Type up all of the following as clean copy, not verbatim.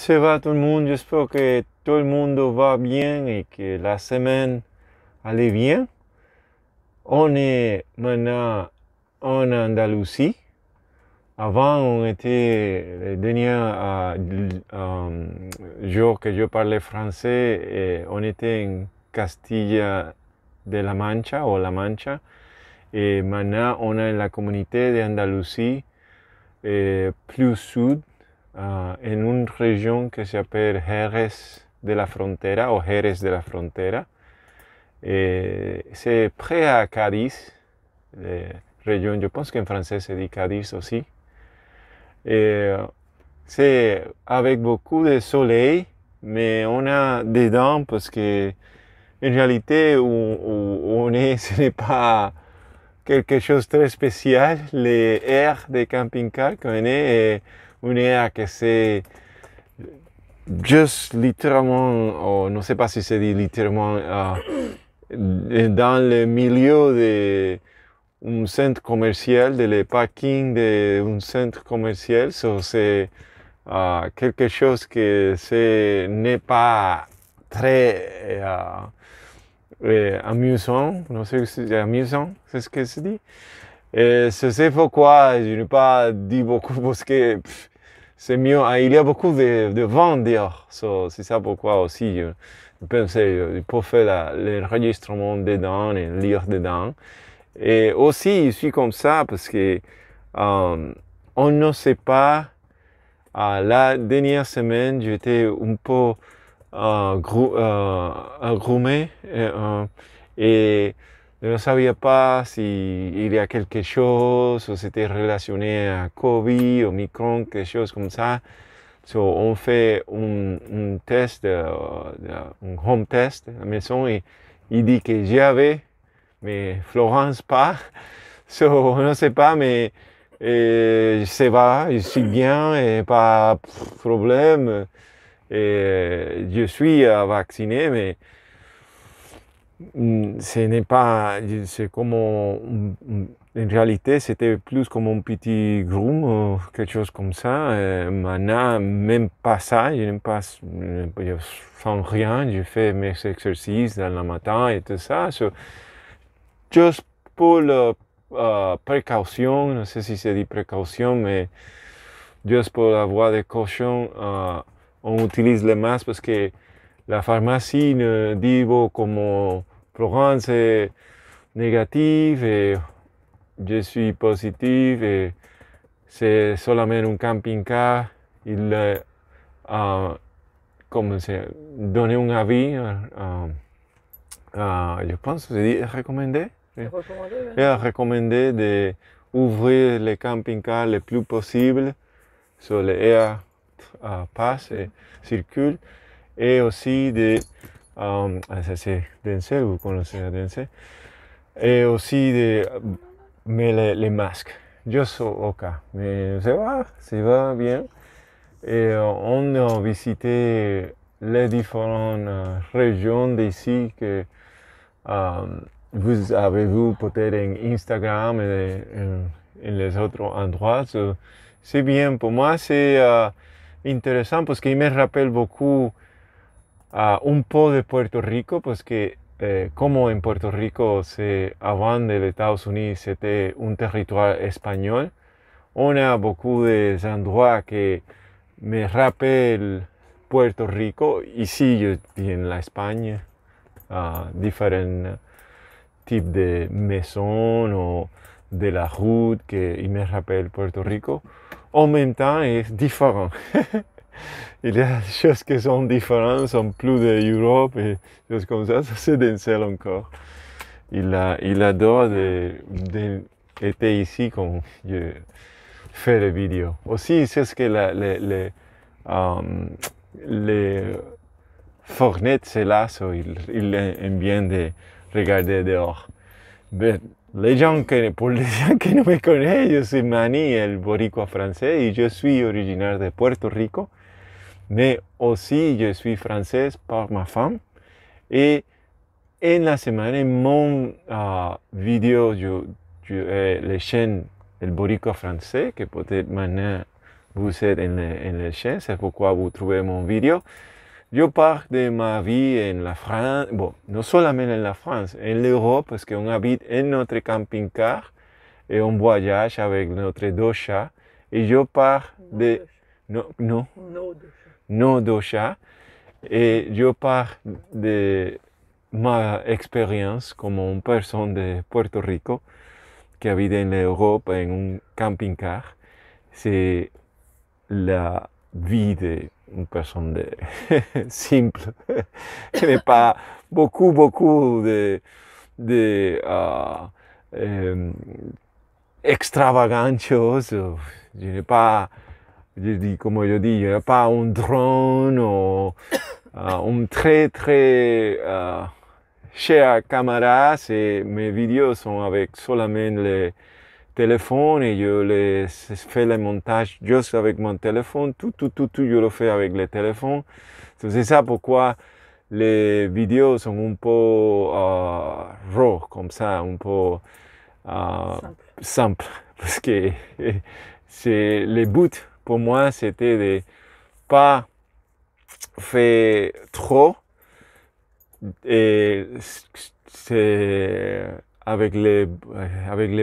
ça va tout le monde? J'espère que tout le monde va bien et que la semaine allait bien. On est maintenant en Andalousie. Avant, on était les derniers jours que je parlais français et on était en Castilla de la Mancha ou La Mancha. Et maintenant, on est la communauté d'Andalousie plus sud. En une région qui s'appelle Jerez de la Frontera ou Jerez de la Frontera. C'est près à Cadiz, région, je pense qu'en français c'est dit Cadiz aussi. C'est avec beaucoup de soleil, mais on a des dents parce que en réalité où on est, ce n'est pas quelque chose de très spécial. Les aires de camping-car qu'on est une aire que c'est juste littéralement, non sais pas si c'est dit littéralement, dans le milieu d'un centre commercial, de le parking d'un centre commercial. C'est quelque chose que n'est pas très amusant. Non sais si c'est amusant, c'est ce que se dit. C'est pourquoi je n'ai pas dit beaucoup parce que c'est mieux. Il y a beaucoup de vent dehors. C'est ça pourquoi aussi je pensais pour faire l'enregistrement dedans et lire dedans. Et aussi, je suis comme ça parce que on ne sait pas. La dernière semaine, j'étais un peu agrumé et je ne savais pas s'il y a quelque chose ou c'était relationné à Covid, Omicron, quelque chose comme ça. On fait un test, un home test à la maison et il dit que j'avais, mais Florence pas. On ne sait pas, mais ça va, je suis bien et pas de problème. Et je suis vacciné, mais ce n'est pas, c'est comme, en réalité, c'était plus comme un petit groupe, quelque chose comme ça. Et maintenant, même pas ça, je sens rien, je fais mes exercices dans le matin et tout ça. Juste pour la précaution, non sais si c'est dit précaution, mais juste pour avoir des cautions, on utilise le masque parce que la pharmacie nous dit comme Florence est négative et je suis positif et c'est seulement un camping-car. Il comme c'est donner un avis, je pense que c'est dit recommandé. Il a recommandé d'ouvrir les camping-cars le plus possible sur les airs passent et circulent. Et aussi ça c'est Denzel, vous connaissez Denzel. Et aussi de mettre les masques, juste au cas. Mais ça va bien. Et on a visité les différentes régions d'ici que vous avez vu peut-être en Instagram et les autres endroits. C'est bien, pour moi c'est intéressant parce qu'il me rappelle beaucoup un peu de Puerto Rico parce que comme en Puerto Rico, avant de les États-Unis, c'était un territoire espagnol. On a beaucoup d'endroits qui me rappellent Puerto Rico. Ici, je viens de l'Espagne, différents types de maisons ou de la route qui me rappellent Puerto Rico. En même temps, c'est différent. Il y a des choses qui sont différentes, sont plus d'Europe et choses comme ça. Ça c'est Denzel encore. Il adore d'être ici quand je fais les vidéos. Aussi, c'est ce que les fournettes, c'est là, il aime bien de regarder dehors. Mais pour les gens qui ne me connaissent, je suis Manny, el boricua français, et je suis originaire de Puerto Rico. Mais aussi, je suis française par ma femme. Et en la semaine, mon vidéo, les chaînes El Boricua français, que peut-être maintenant vous êtes en la chaîne, c'est pourquoi vous trouvez mon vidéo. Je parle de ma vie en la France, bon, non seulement en la France, en l'Europe, parce qu'on habite en notre camping-car et on voyage avec notre deux chats. Et je parle de... Nos deux chats. Et je parle de ma expérience comme une personne de Puerto Rico qui habite en l'Europe en un camping-car. C'est la vie d'une personne simple. Il n'y a pas beaucoup de extravagantes choses. Je n'ai pas, comme je dis, il n'y a pas un drone ou un très cher caméra. Mes vidéos sont avec seulement le téléphone et je fais le montage juste avec mon téléphone. Tout, je le fais avec le téléphone. C'est ça pourquoi les vidéos sont un peu raw, comme ça, un peu simple. Parce que c'est le but pour moi, c'était de pas faire trop. Et c'est avec le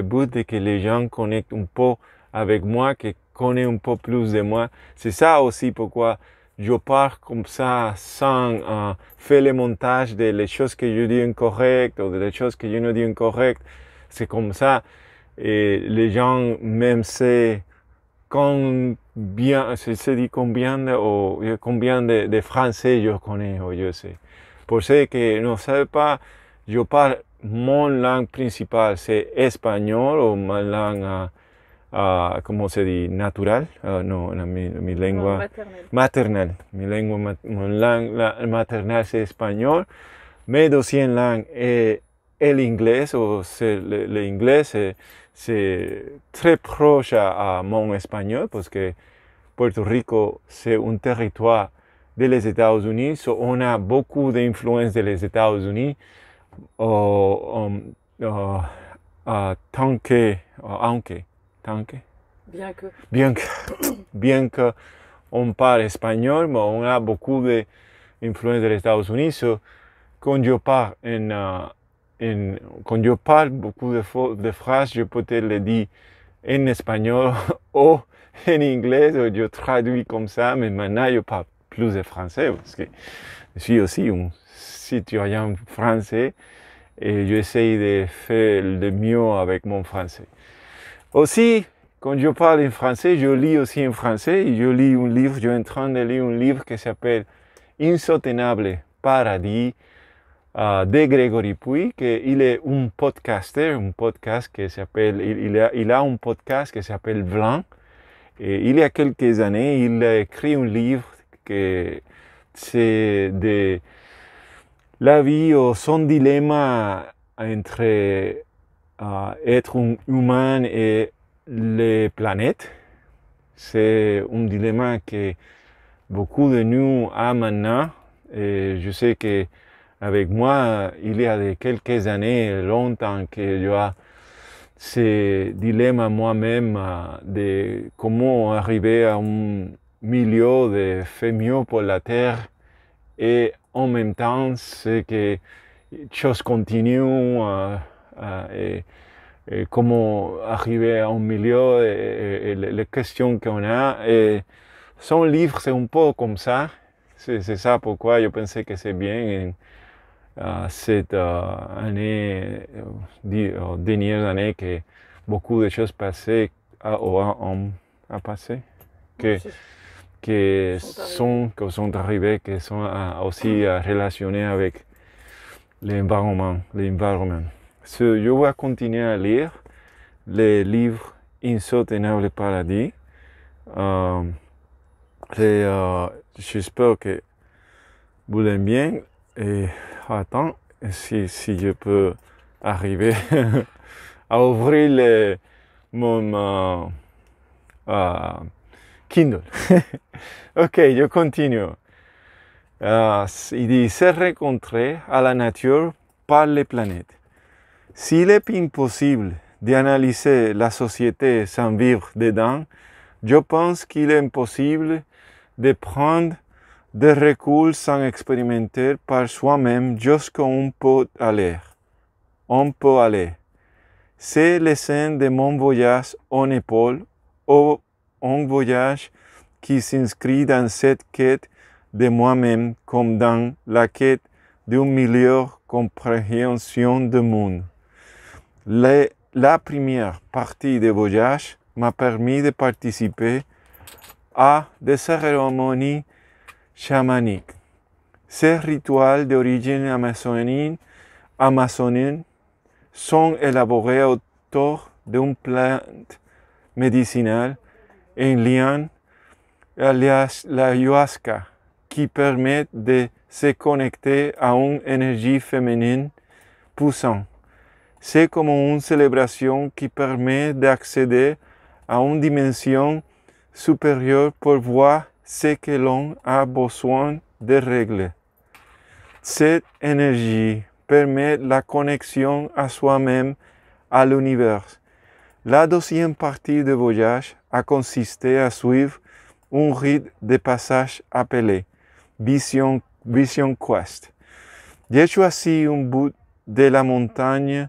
but de que les gens connectent un peu avec moi, qu'ils connaissent un peu plus de moi. C'est ça aussi pourquoi je parle comme ça sans faire le montage des choses que je dis incorrectes ou des choses que je ne dis incorrectes. C'est comme ça. Et les gens même savent combien de français je connais ou je sais. Pour ceux qui ne savent pas, je parle, mon langue principale c'est espagnol ou ma langue, comment se dit, naturelle, mi langue maternelle. Mon langue maternelle c'est espagnol. Mes deuxième langue est l'anglais, l'anglais c'est très proche à mon espagnol parce que Puerto Rico c'est un territoire des États-Unis, so on a beaucoup d'influence des États-Unis, bien que on parle espagnol, mais on a beaucoup d'influence des États-Unis. So, quand je parle beaucoup de phrases, je peux te le dire en espagnol ou en anglais, ou je traduis comme ça, mais maintenant je parle plus de français parce que je suis aussi un citoyen français et j'essaie de faire le mieux avec mon français. Aussi, quand je parle en français, je lis aussi en français et je lis un livre, je suis en train de lire un livre qui s'appelle Insoutenable Paradis de Grégory Puy, qu'il est un podcaster, un podcast qui s'appelle, il a un podcast qui s'appelle Blanc. Et il y a quelques années, il a écrit un livre que c'est de la vie ou son dilemme entre être un humain et les planètes. C'est un dilemme que beaucoup de nous ont maintenant. Et je sais que avec moi, il y a quelques années, longtemps que je ce dilemme moi-même de comment arriver à un milieu de faire mieux pour la Terre et en même temps c'est que les choses continuent et comment arriver à un milieu et les questions qu'on a. Et son livre c'est un peu comme ça. C'est ça pourquoi je pensais que c'est bien cette année, dernière année, que beaucoup de choses passées ont passé, qui sont arrivées, qui sont aussi relationnées avec l'environnement. Je vais continuer à lire le livre Insoutenable Paradis. J'espère que vous l'aimez bien. Et attends, si je peux arriver à ouvrir mon Kindle. Ok, je continue. Il dit, se rencontrer à la nature par les planètes. S'il est impossible d'analyser la société sans vivre dedans, Je pense qu'il est impossible de prendre des reculs sans expérimenter par soi-même jusqu'où on peut aller. On peut aller. C'est le sens de mon voyage en Népal, ou un voyage qui s'inscrit dans cette quête de moi-même comme dans la quête d'une meilleure compréhension du monde. La première partie du voyage m'a permis de participer à des cérémonies chamaniques. Ces rituels d'origine amazonienne sont élaborés autour d'une plante médicinale en lien à l'ayahuasca qui permet de se connecter à une énergie féminine puissante. C'est comme une célébration qui permet d'accéder à une dimension supérieure pour voir ce que l'on a besoin de régler. Cette énergie permet la connexion à soi-même, à l'univers. La deuxième partie du voyage a consisté à suivre un rite de passage appelé Vision Quest. J'ai choisi un bout de la montagne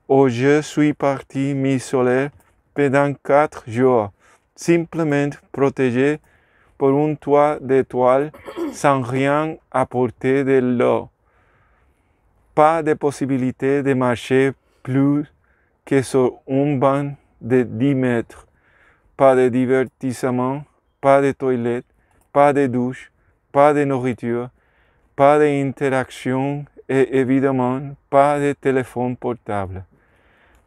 où je suis parti m'isoler pendant 4 jours, simplement protégé par un toit d'étoiles sans rien apporter de l'eau. Pas de possibilité de marcher plus que sur un banc de 10 mètres. Pas de divertissement, pas de toilette, pas de douche, pas de nourriture, pas d'interaction et évidemment pas de téléphone portable.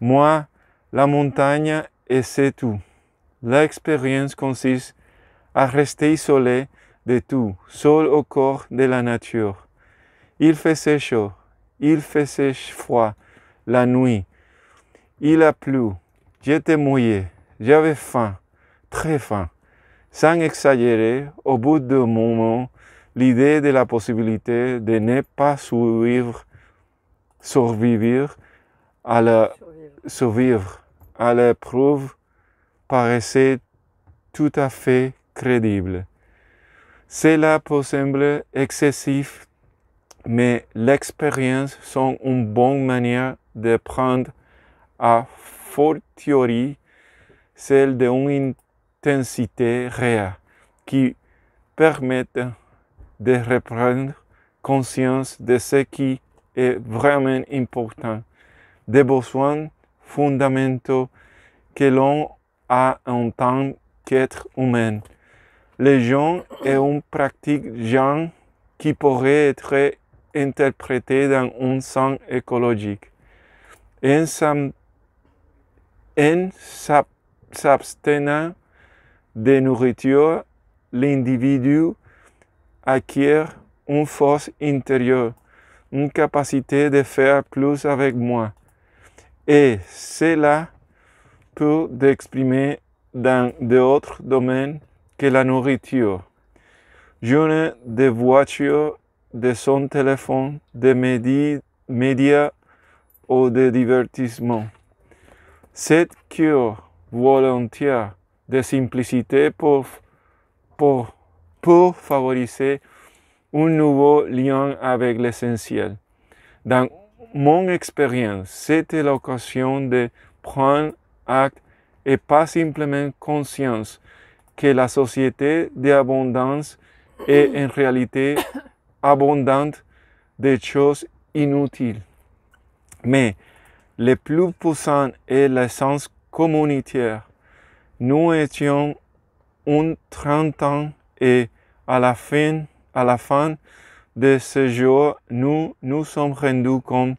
Moi, la montagne et c'est tout. L'expérience consiste à rester isolé de tout, seul au corps de la nature. Il faisait chaud, il faisait froid, la nuit. Il a plu, j'étais mouillé, j'avais faim, très faim. Sans exagérer, au bout d'un moment, l'idée de la possibilité de ne pas survivre à l'épreuve paraissait tout à fait crédible. Cela peut sembler excessif, mais l'expérience sont une bonne manière de prendre à fortiori celle d'une intensité réelle qui permette de reprendre conscience de ce qui est vraiment important, des besoins fondamentaux que l'on a en tant qu'être humain. Les gens et une pratique genre qui pourrait être interprétée dans un sens écologique. En s'abstenant de nourriture, l'individu acquiert une force intérieure, une capacité de faire plus avec moins. Et cela peut s'exprimer dans d'autres domaines que la nourriture. Journée de voiture, de son téléphone, de médias ou de divertissement. Cette cure volontaire de simplicité peut favoriser un nouveau lien avec l'essentiel. Dans mon expérience, c'était l'occasion de prendre acte et pas simplement conscience que la société d'abondance est en réalité abondante de choses inutiles. Mais le plus puissant est l'essence communautaire. Nous étions 30 ans et à la fin de ce jour, nous nous sommes rendus compte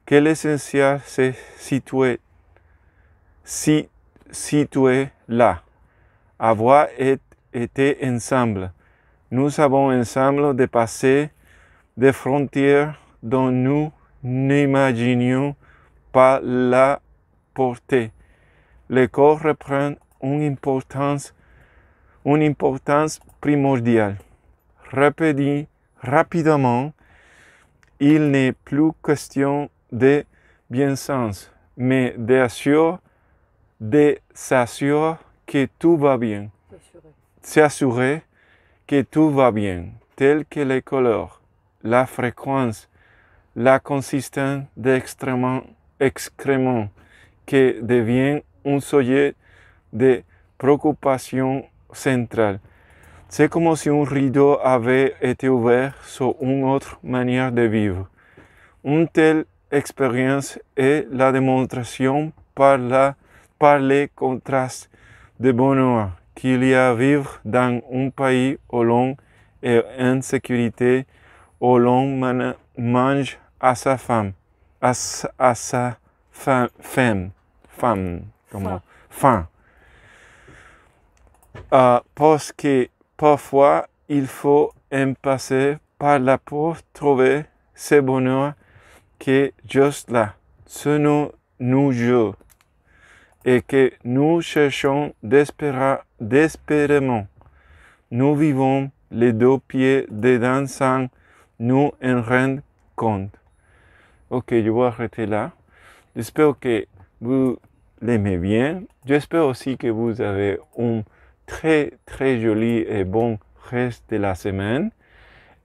que l'essentiel se situait là. Avoir été ensemble. Nous avons ensemble dépassé des frontières dont nous n'imaginions pas la portée. Le corps reprend une importance primordiale. Rapidement, il n'est plus question de bienséance, mais de s'assurer que tout va bien. S'assurer que tout va bien, tel que les couleurs, la fréquence, la consistance d'excréments, qui devient un sujet de préoccupation centrale. C'est comme si un rideau avait été ouvert sur une autre manière de vivre. Une telle expérience est la démonstration par les contrastes de bonheur qu'il y a à vivre dans un pays où l'on est en sécurité, où l'on mange à sa faim, faim. Parce que parfois, il faut en passer par là pour trouver ce bonheur qui est juste là, ce nous joue, et que nous cherchons désespérément. Nous vivons les deux pieds dedans sans nous en rendre compte. Ok, je vais arrêter là. J'espère que vous l'aimez bien. J'espère aussi que vous avez un très très joli et bon reste de la semaine.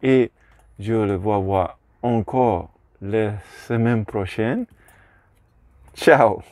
Et je le vois voir encore la semaine prochaine. Ciao!